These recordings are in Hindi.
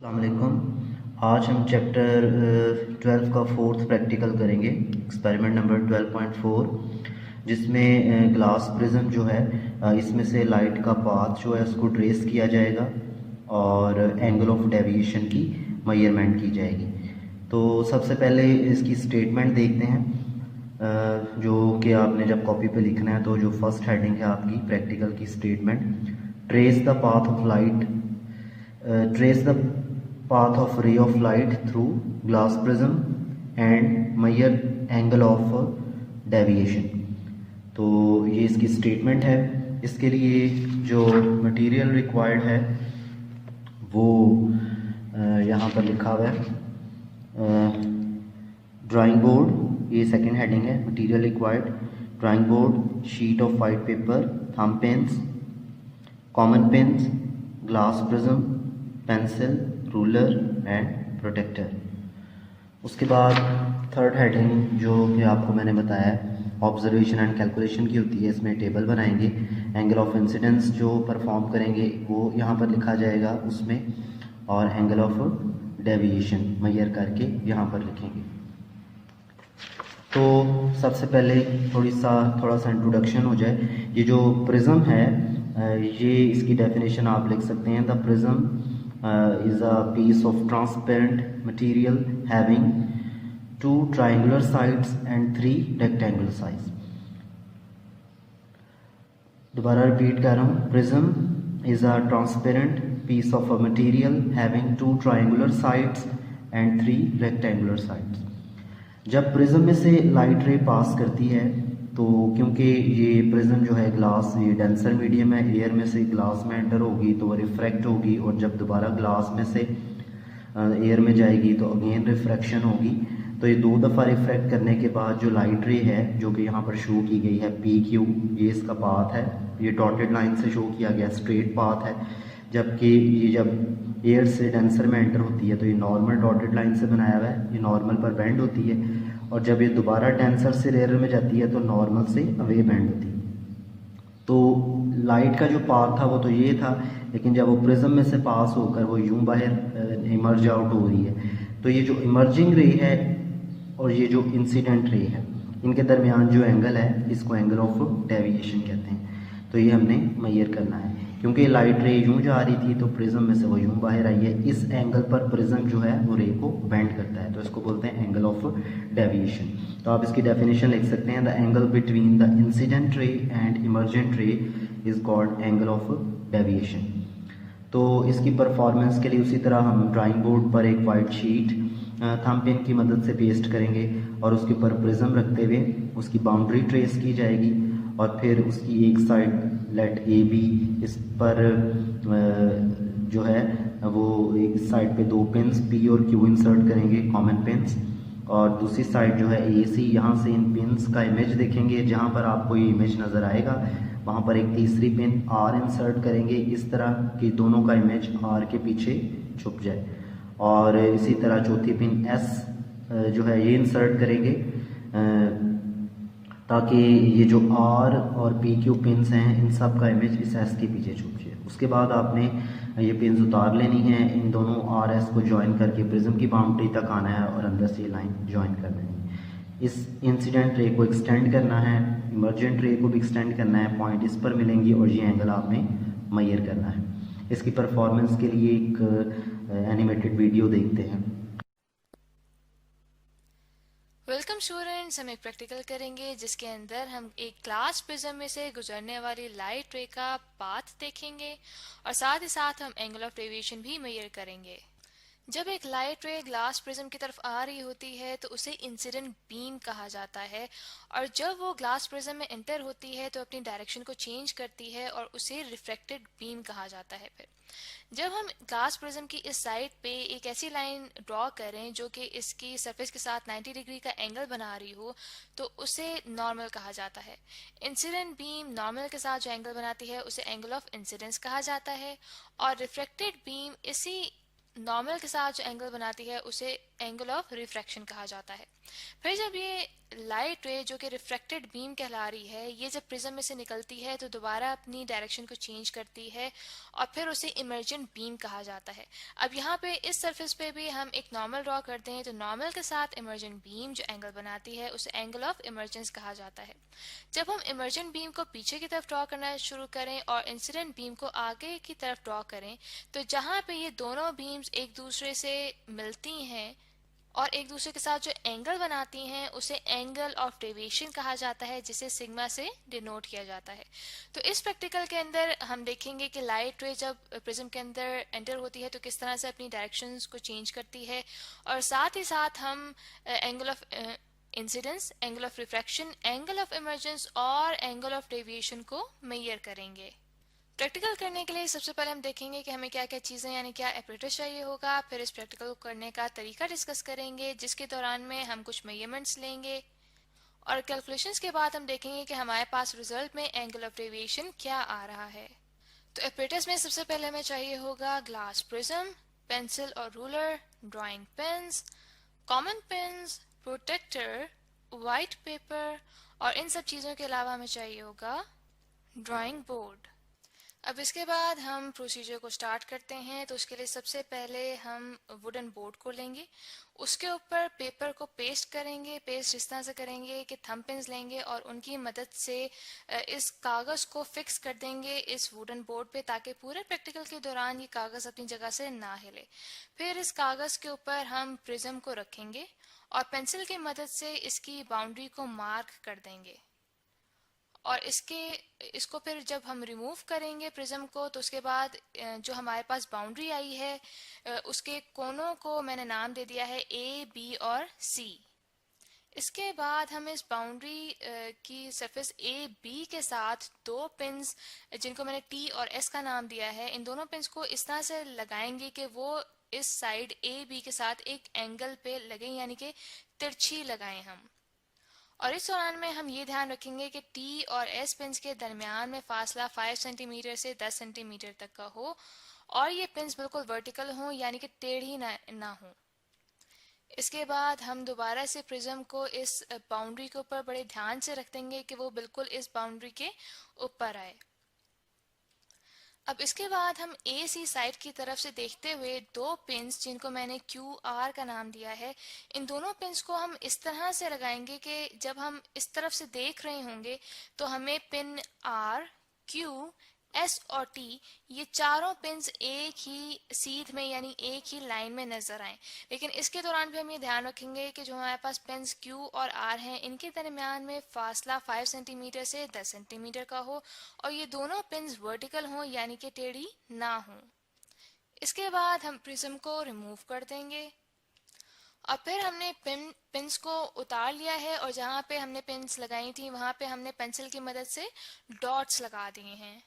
अस्सलामुअलैकुम। आज हम चैप्टर 12 का फोर्थ प्रैक्टिकल करेंगे, एक्सपेरिमेंट नंबर 12.4, जिसमें ग्लास प्रिज्म जो है इसमें से लाइट का पाथ जो है उसको ट्रेस किया जाएगा और एंगल ऑफ डेविएशन की मेजरमेंट की जाएगी। तो सबसे पहले इसकी स्टेटमेंट देखते हैं, जो कि आपने जब कॉपी पे लिखना है तो जो फर्स्ट हेडिंग है आपकी प्रैक्टिकल की statement, trace the path of light, trace the path of ray of light through glass prism and measure angle of deviation। तो ये इसकी स्टेटमेंट है। इसके लिए जो मटेरियल रिक्वायर्ड है वो यहाँ पर लिखा हुआ है। ड्राइंग बोर्ड, ये सेकंड हेडिंग है, material required, drawing board, sheet of white paper, thumb pins, common pins, glass prism, pencil, ruler and protractor. उसके बाद थर्ड हेडिंग जो कि आपको मैंने बताया ऑब्जर्वेशन एंड कैलकुलेशन की होती है, इसमें टेबल बनाएंगे। एंगल ऑफ इंसिडेंस जो परफॉर्म करेंगे वो यहाँ पर लिखा जाएगा उसमें, और एंगल ऑफ डेविएशन मेजर करके यहाँ पर लिखेंगे। तो सबसे पहले थोड़ा सा इंट्रोडक्शन हो जाए। ये जो प्रिज्म है, ये इसकी डेफिनेशन आप लिख सकते हैं। The prism is a piece of transparent material having two triangular sides and three rectangular sides। दोबारा रिपीट कर रहा हूँ, prism is a transparent piece of a material having two triangular sides and three rectangular sides. जब प्रिज्म में से लाइट रे पास करती है तो क्योंकि ये प्रिज्म जो है ग्लास, ये डेंसर मीडियम है, एयर में से ग्लास में एंटर होगी तो वो रिफ्रैक्ट होगी, और जब दोबारा ग्लास में से एयर में जाएगी तो अगेन रिफ्रैक्शन होगी। तो ये दो दफ़ा रिफ्रैक्ट करने के बाद जो लाइट रे है जो कि यहाँ पर शो की गई है पी क्यू, ये इसका पाथ है, ये डॉटेड लाइन से शो किया गया स्ट्रेट पाथ है। जबकि ये जब एयर से डेंसर में एंटर होती है तो ये नॉर्मल डॉटेड लाइन से बनाया हुआ है, ये नॉर्मल पर बेंड होती है, और जब ये दोबारा डेंसर से रेयर में जाती है तो नॉर्मल से अवे बेंड होती है। तो लाइट का जो पाथ था वो तो ये था, लेकिन जब वो प्रिज्म में से पास होकर वो यूं बाहर इमर्ज आउट हो रही है, तो ये जो इमर्जिंग रे है और ये जो इंसिडेंट रे है, इनके दरमियान जो एंगल है इसको एंगल ऑफ डेविएशन कहते हैं। तो ये हमने मेजर करना है, क्योंकि लाइट रे यूं जा रही थी तो प्रिज्म में से वो यूं बाहर आई है, इस एंगल पर प्रिज्म जो है वो रे को बेंड करता है, तो इसको बोलते हैं एंगल ऑफ डेविएशन। तो आप इसकी डेफिनेशन लिख सकते हैं, the angle between the incident ray and emergent रे is called angle of deviation. तो इसकी परफॉर्मेंस के लिए उसी तरह हम ड्राइंग बोर्ड पर एक वाइट शीट थंब पेन की मदद से पेस्ट करेंगे और उसके ऊपर प्रिज्म रखते हुए उसकी बाउंड्री ट्रेस की जाएगी, और फिर उसकी एक साइड लेट ए बी, इस पर जो है वो एक साइड पे दो पिन्स पी और क्यू इंसर्ट करेंगे, कॉमन पिन्स, और दूसरी साइड जो है ए सी, यहाँ से इन पिन्स का इमेज देखेंगे, जहाँ पर आपको ये इमेज नज़र आएगा वहाँ पर एक तीसरी पिन आर इंसर्ट करेंगे, इस तरह कि दोनों का इमेज आर के पीछे छुप जाए, और इसी तरह चौथी पिन एस जो है ये इंसर्ट करेंगे ताकि ये जो आर और पी क्यू पिन्स हैं इन सब का इमेज इस एस के पीछे छुप जाए। उसके बाद आपने ये पिन्स उतार लेनी है, इन दोनों आर एस को ज्वाइन करके प्रिज्म की बाउंड्री तक आना है और अंदर से ये लाइन ज्वाइन कर देनी है। इस इंसिडेंट रे को एक्सटेंड करना है, इमर्जेंट रे को भी एक्सटेंड करना है, पॉइंट इस पर मिलेंगी और ये एंगल आपने मेजर करना है। इसकी परफॉर्मेंस के लिए एक एनिमेटेड वीडियो देखते हैं। वेलकम स्टूडेंट्स, हम एक प्रैक्टिकल करेंगे जिसके अंदर हम एक ग्लास प्रिज्म में से गुजरने वाली लाइट रे का पाथ देखेंगे और साथ ही साथ हम एंगल ऑफ डेविएशन भी मेजर करेंगे। जब एक लाइट रे ग्लास प्रिज्म की तरफ आ रही होती है तो उसे इंसिडेंट बीम कहा जाता है, और जब वो ग्लास प्रिज्म में एंटर होती है तो अपनी डायरेक्शन को चेंज करती है और उसे रिफ्लेक्टेड बीम कहा जाता है। फिर जब हम ग्लास प्रिज्म की इस साइड पे एक ऐसी लाइन ड्रॉ करें जो कि इसकी सरफेस के साथ 90 डिग्री का एंगल बना रही हो तो उसे नॉर्मल कहा जाता है। इंसिडेंट बीम नॉर्मल के साथ जो एंगल बनाती है उसे एंगल ऑफ इंसिडेंस कहा जाता है, और रिफ्लेक्टेड बीम इसी नॉर्मल के साथ जो एंगल बनाती है उसे एंगल ऑफ रिफ्रैक्शन कहा जाता है। फिर जब ये लाइट रे जो कि रिफ्रैक्टेड बीम कहला रही है, ये जब प्रिज्म में से निकलती है तो दोबारा अपनी डायरेक्शन को चेंज करती है और फिर उसे इमर्जेंट बीम कहा जाता है। अब यहाँ पे इस सरफेस पे भी हम एक नॉर्मल ड्रॉ करते हैं, तो नॉर्मल के साथ इमर्जेंट बीम जो एंगल बनाती है उसे एंगल ऑफ इमर्जेंस कहा जाता है। जब हम इमर्जेंट बीम को पीछे की तरफ ड्रॉ करना शुरू करें और इंसिडेंट बीम को आगे की तरफ ड्रॉ करें, तो जहाँ पे ये दोनों बीम्स एक दूसरे से मिलती हैं और एक दूसरे के साथ जो एंगल बनाती हैं उसे एंगल ऑफ डेविएशन कहा जाता है, जिसे सिग्मा से डिनोट किया जाता है। तो इस प्रैक्टिकल के अंदर हम देखेंगे कि लाइट रे जब प्रिज्म के अंदर एंटर होती है तो किस तरह से अपनी डायरेक्शंस को चेंज करती है, और साथ ही साथ हम angle of incidence, angle of refraction, angle of emergence और एंगल ऑफ डेविएशन को मेजर करेंगे। प्रैक्टिकल करने के लिए सबसे पहले हम देखेंगे कि हमें क्या क्या चीज़ें यानी क्या एपरेटस चाहिए होगा। फिर इस प्रैक्टिकल को करने का तरीका डिस्कस करेंगे, जिसके दौरान में हम कुछ मेजरमेंट्स लेंगे और कैलकुलेशंस के बाद हम देखेंगे कि हमारे पास रिजल्ट में एंगल ऑफ डेविएशन क्या आ रहा है। तो एपरेटस में सबसे पहले हमें चाहिए होगा ग्लास प्रिज्म, पेंसिल और ruler, drawing pins, common pins, protractor, white paper और इन सब चीज़ों के अलावा हमें चाहिए होगा ड्राइंग बोर्ड। अब इसके बाद हम प्रोसीजर को स्टार्ट करते हैं। तो उसके लिए सबसे पहले हम वुडन बोर्ड को लेंगे, उसके ऊपर पेपर को पेस्ट करेंगे। पेस्ट इस तरह से करेंगे कि थंब पिन्स लेंगे और उनकी मदद से इस कागज़ को फिक्स कर देंगे इस वुडन बोर्ड पे, ताकि पूरे प्रैक्टिकल के दौरान ये कागज़ अपनी जगह से ना हिले। फिर इस कागज़ के ऊपर हम प्रिज्म को रखेंगे और पेंसिल की मदद से इसकी बाउंड्री को मार्क कर देंगे और इसको फिर जब हम रिमूव करेंगे प्रिज्म को, तो उसके बाद जो हमारे पास बाउंड्री आई है उसके कोनों को मैंने नाम दे दिया है ए, बी और सी। इसके बाद हम इस बाउंड्री की सरफेस ए बी के साथ दो पिन्स जिनको मैंने टी और एस का नाम दिया है, इन दोनों पिन्स को इस तरह से लगाएंगे कि वो इस साइड ए बी के साथ एक एंगल पे लगे, यानी कि तिरछी लगाएं हम। और इस दौरान में हम ये ध्यान रखेंगे कि टी और एस पिन्स के दरमियान में फासला 5 सेंटीमीटर से 10 सेंटीमीटर तक का हो और ये पिन्स बिल्कुल वर्टिकल हों, यानी कि टेढ़ी ना हो। इसके बाद हम दोबारा से प्रिज्म को इस बाउंड्री के ऊपर बड़े ध्यान से रख देंगे कि वो बिल्कुल इस बाउंड्री के ऊपर आए। अब इसके बाद हम ए सी साइड की तरफ से देखते हुए दो पिन्स जिनको मैंने क्यू आर का नाम दिया है, इन दोनों पिन्स को हम इस तरह से लगाएंगे कि जब हम इस तरफ से देख रहे होंगे तो हमें पिन आर, क्यू, एस और टी ये चारों पिन्स एक ही सीध में यानी एक ही लाइन में नजर आए। लेकिन इसके दौरान भी हम ये ध्यान रखेंगे कि जो हमारे पास पिन्स क्यू और आर हैं इनके दरमियान में फासला 5 सेंटीमीटर से 10 सेंटीमीटर का हो और ये दोनों पिन्स वर्टिकल हों, यानी कि टेढ़ी ना हो। इसके बाद हम प्रिज्म को रिमूव कर देंगे और फिर हमने पिन्स को उतार लिया है और जहाँ पे हमने पिन्स लगाई थी वहाँ पे हमने पेंसिल की मदद से डॉट्स लगा दिए हैं।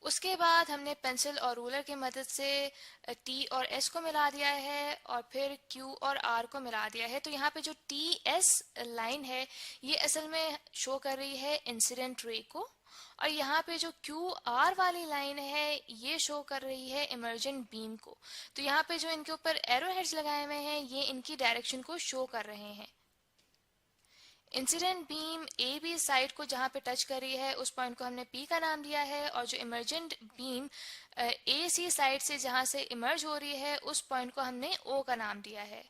उसके बाद हमने पेंसिल और रूलर की मदद से टी और एस को मिला दिया है और फिर क्यू और आर को मिला दिया है। तो यहाँ पे जो टी एस लाइन है ये असल में शो कर रही है इंसिडेंट रे को और यहाँ पे जो क्यू आर वाली लाइन है ये शो कर रही है इमर्जेंट बीम को। तो यहाँ पे जो इनके ऊपर एरो हेड्स लगाए हुए हैं ये इनकी डायरेक्शन को शो कर रहे हैं। Incident beam A B side को जहाँ पे टच कर रही है उस पॉइंट को हमने पी का नाम दिया है और जो emergent beam A C side से जहाँ से इमर्ज हो रही है उस पॉइंट को हमने ओ का नाम दिया है।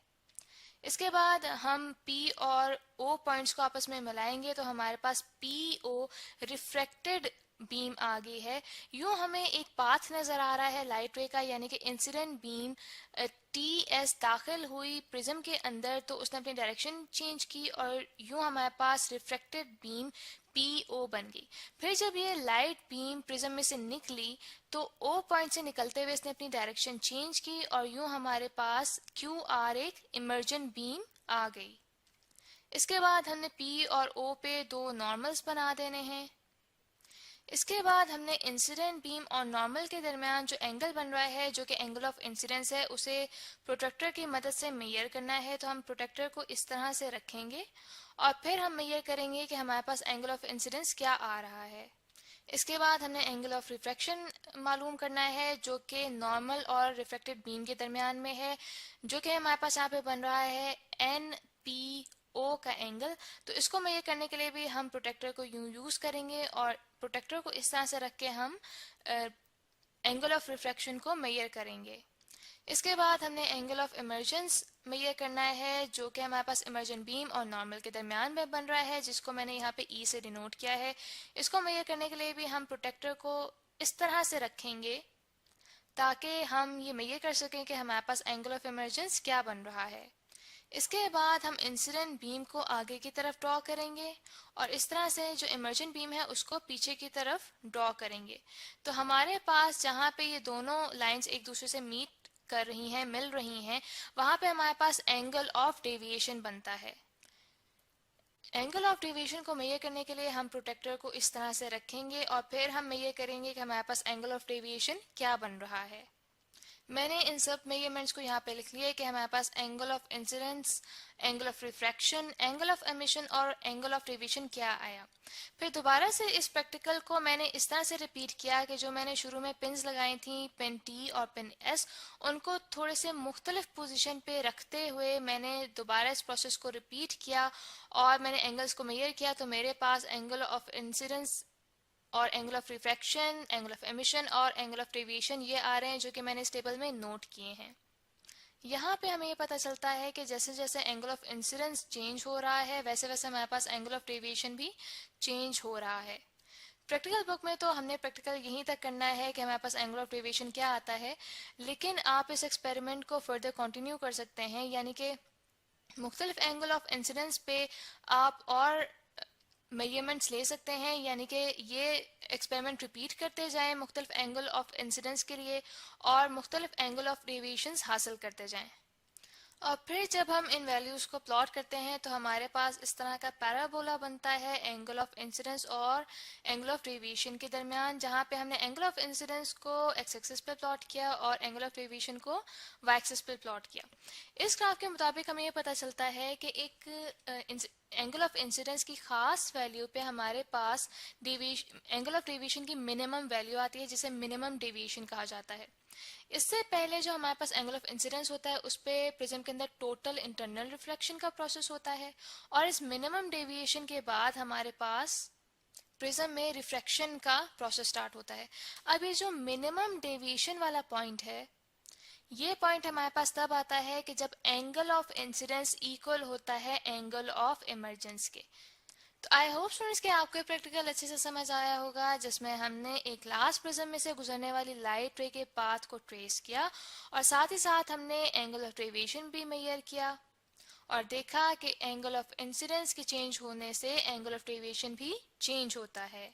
इसके बाद हम पी और ओ पॉइंट्स को आपस में मिलाएंगे तो हमारे पास पी ओ रिफ्रैक्टेड बीम आ गई है। यूं हमें एक पाथ नजर आ रहा है लाइट रे का, यानी कि इंसिडेंट बीम टी एस दाखिल हुई प्रिज्म के अंदर तो उसने अपनी डायरेक्शन चेंज की और यूं हमारे पास रिफ्रैक्टेड बीम पी ओ बन गई। फिर जब ये लाइट बीम प्रिज्म में से निकली तो ओ पॉइंट से निकलते हुए इसने अपनी डायरेक्शन चेंज की और यूं हमारे पास क्यू आर एक इमर्जेंट बीम आ गई। इसके बाद हमने पी और ओ पे दो नॉर्मल्स बना देने हैं। इसके बाद हमने इंसिडेंट बीम और नॉर्मल के दरमियान जो एंगल बन रहा है जो कि एंगल ऑफ इंसिडेंस है उसे प्रोटेक्टर की मदद से मेजर करना है। तो हम प्रोटेक्टर को इस तरह से रखेंगे और फिर हम मेजर करेंगे कि हमारे पास एंगल ऑफ इंसिडेंस क्या आ रहा है। इसके बाद हमने एंगल ऑफ रिफ्रैक्शन मालूम करना है जो कि नॉर्मल और रिफ्रैक्टेड बीम के दरमियान में है, जो कि हमारे पास यहाँ पे बन रहा है एन पी ओ का एंगल। तो इसको मेजर करने के लिए भी हम प्रोटेक्टर को यूज करेंगे और प्रोटेक्टर को इस तरह से रख के हम एंगल ऑफ रिफ्रैक्शन को मेजर करेंगे। इसके बाद हमने एंगल ऑफ इमर्जेंस मेजर करना है, जो कि हमारे पास इमर्जेंट बीम और नॉर्मल के दरमियान में बन रहा है, जिसको मैंने यहाँ पे ई से डिनोट किया है। इसको मेजर करने के लिए भी हम प्रोटेक्टर को इस तरह से रखेंगे ताकि हम ये मेजर कर सकें कि हमारे पास एंगल ऑफ इमर्जेंस क्या बन रहा है। इसके बाद हम इंसिडेंट बीम को आगे की तरफ ड्रॉ करेंगे और इस तरह से जो इमर्जेंट बीम है उसको पीछे की तरफ ड्रॉ करेंगे। तो हमारे पास जहाँ पे ये दोनों लाइंस एक दूसरे से मीट कर रही हैं, मिल रही हैं, वहाँ पे हमारे पास एंगल ऑफ डेविएशन बनता है। एंगल ऑफ डेविएशन को मेजर करने के लिए हम प्रोटेक्टर को इस तरह से रखेंगे और फिर हम मेजर करेंगे कि हमारे पास एंगल ऑफ डेविएशन क्या बन रहा है। मैंने इन सब मेजरमेंट्स को यहाँ पे लिख लिया है कि हमारे पास angle of incidence, angle of refraction, angle of emission और एंगल ऑफ डेविएशन क्या आया। फिर दोबारा से इस प्रैक्टिकल को मैंने इस तरह से रिपीट किया कि जो मैंने शुरू में पिन्स लगाई थी, पिन टी और पिन एस, उनको थोड़े से मुख्तलिफ पोजीशन पे रखते हुए मैंने दोबारा इस प्रोसेस को रिपीट किया और मैंने एंगल्स को मेजर किया। तो मेरे पास एंगल ऑफ इंसिडेंस और angle of refraction, angle of emission और एंगल ऑफ डेविएशन ये आ रहे हैं, जो कि मैंने इस टेबल में नोट किए हैं। यहाँ पे हमें ये पता चलता है कि जैसे जैसे एंगल ऑफ इंसिडेंस चेंज हो रहा है वैसे वैसे हमारे पास एंगल ऑफ डेविएशन भी चेंज हो रहा है। प्रैक्टिकल बुक में तो हमने प्रैक्टिकल यहीं तक करना है कि हमारे पास एंगल ऑफ डेविएशन क्या आता है, लेकिन आप इस एक्सपेरिमेंट को फर्दर कंटिन्यू कर सकते हैं, यानी कि मुख्तलिफ एंगल ऑफ इंसिडेंस पे आप और मेजरमेंट्स ले सकते हैं, यानी कि ये एक्सपेरिमेंट रिपीट करते जाएं मुख्तलिफ एंगल ऑफ इंसिडेंस के लिए और मुख्तलिफ एंगल ऑफ डेविएशंस हासिल करते जाएं। और फिर जब हम इन वैल्यूज़ को प्लॉट करते हैं तो हमारे पास इस तरह का पैराबोला बनता है एंगल ऑफ इंसिडेंस और एंगल ऑफ डेविएशन के दरमियान, जहाँ पे हमने एंगल ऑफ इंसिडेंस को एक्स एक्सिस पे प्लॉट किया और एंगल ऑफ डेविएशन को वाई एक्सिस पे प्लॉट किया। इस ग्राफ के मुताबिक हमें ये पता चलता है कि एक एंगल ऑफ इंसिडेंस की खास वैल्यू पे हमारे पास एंगल ऑफ डेविएशन की मिनिमम वैल्यू आती है, जिसे मिनिमम डेविएशन कहा जाता है। इससे पहले जो हमारे पास एंगल ऑफ इंसिडेंस होता है उस पे प्रिज्म के अंदर टोटल इंटरनल रिफ्लेक्शन का प्रोसेस होता है और इस मिनिमम डेविएशन के बाद हमारे पास प्रिज्म में रिफ्रैक्शन का प्रोसेस स्टार्ट होता है। अब ये जो मिनिमम डेविएशन वाला पॉइंट है, ये पॉइंट हमारे पास तब आता है कि जब एंगल ऑफ इंसिडेंस इक्वल होता है एंगल ऑफ इमर्जेंस के। तो आई होप स्टूडेंट्स कि आपको ये प्रैक्टिकल अच्छे से समझ आया होगा, जिसमें हमने एक ग्लास प्रिज्म में से गुजरने वाली लाइट रे के पाथ को ट्रेस किया और साथ ही साथ हमने एंगल ऑफ डेविएशन भी मेजर किया और देखा कि एंगल ऑफ इंसिडेंस के चेंज होने से एंगल ऑफ डेविएशन भी चेंज होता है।